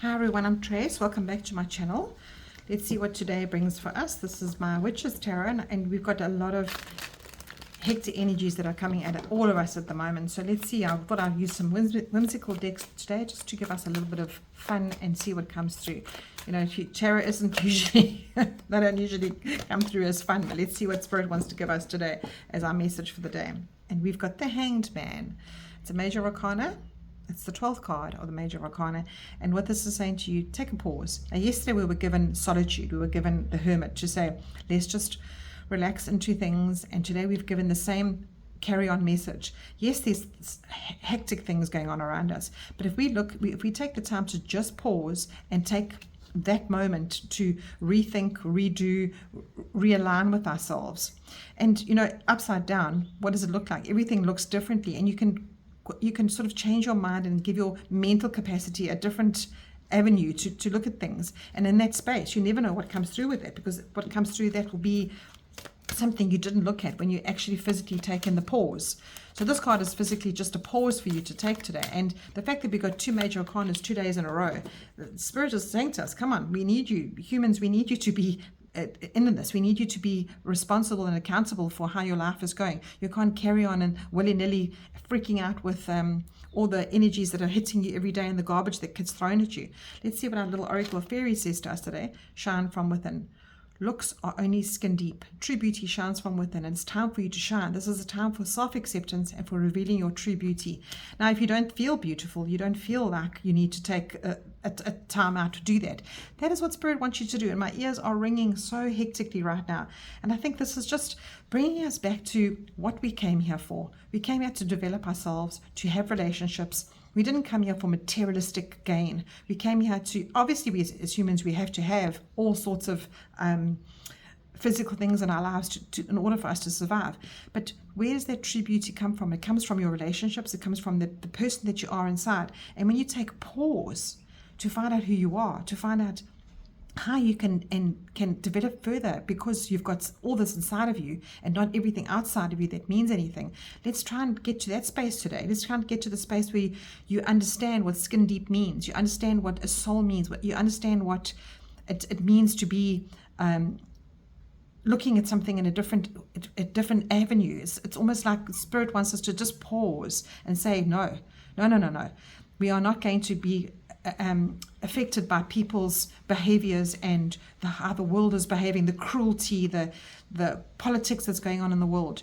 Hi everyone, I'm Trace. Welcome back to my channel. Let's see what today brings for us. This is my Witch's Tarot, and we've got a lot of hectic energies that are coming at all of us at the moment. So let's see. I thought I'd use some whimsical decks today just to give us a little bit of fun and see what comes through. You know, tarot isn't usually, they don't usually come through as fun, but let's see what Spirit wants to give us today as our message for the day. And we've got the Hanged Man. It's a major arcana. It's the 12th card of the major arcana, and what this is saying to you, take a pause. Now, yesterday we were given solitude, we were given the hermit to say, let's just relax into things, and today we've given the same carry-on message. Yes, there's hectic things going on around us, but if we take the time to just pause and take that moment to rethink, redo, realign with ourselves, and you know, upside down, what does it look like? Everything looks differently, and you can sort of change your mind and give your mental capacity a different avenue to look at things. And in that space, you never know what comes through with it, because what comes through that will be something you didn't look at when you actually physically take in the pause. So this card is physically just a pause for you to take today. And the fact that we got two major arcanas 2 days in a row, the Spirit is saying to us, come on, we need you humans, we need you to be in this. We need you to be responsible and accountable for how your life is going. You can't carry on and willy-nilly freaking out with all the energies that are hitting you every day and the garbage that gets thrown at you. Let's see what our little oracle of fairy says to us today. Shine from within. Looks are only skin deep. True beauty shines from within, and it's time for you to shine. This is a time for self-acceptance and for revealing your true beauty. Now, if you don't feel beautiful, you don't feel like you need to take a time out to do that, that is what Spirit wants you to do. And my ears are ringing so hectically right now. And I think this is just bringing us back to what we came here for. We came here to develop ourselves, to have relationships. We didn't come here for materialistic gain. We came here to, obviously, we as humans, we have to have all sorts of physical things in our lives in order for us to survive. But where does that true beauty come from? It comes from your relationships. It comes from the person that you are inside. And when you take pause to find out who you are, to find out how you can develop further, because you've got all this inside of you and not everything outside of you that means anything. Let's try and get to that space today. Let's try and get to the space where you understand what skin deep means. You understand what a soul means. You understand what it means to be looking at something in a different avenue. It's almost like Spirit wants us to just pause and say, no. We are not going to be affected by people's behaviors and how the world is behaving, the cruelty, the politics that's going on in the world.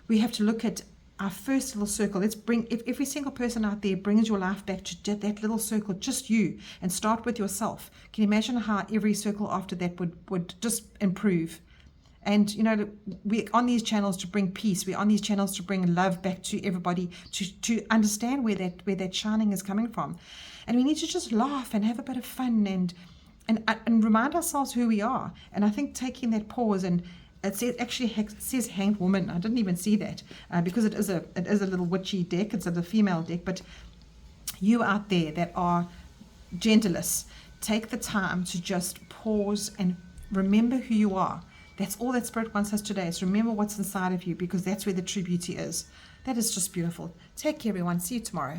We have to look at our first little circle. Let's bring, if every single person out there brings your life back to that little circle, just you, and start with yourself. Can you imagine how every circle after that would just improve? And you know, we're on these channels to bring peace. We're on these channels to bring love back to everybody, to understand where that shining is coming from. And we need to just laugh and have a bit of fun and remind ourselves who we are. And I think taking that pause, and it says Hanged Woman. I didn't even see that because it is a little witchy deck. It's a female deck. But you out there that are genderless, take the time to just pause and remember who you are. That's all that Spirit wants us today, is remember what's inside of you, because that's where the true beauty is. That is just beautiful. Take care, everyone. See you tomorrow.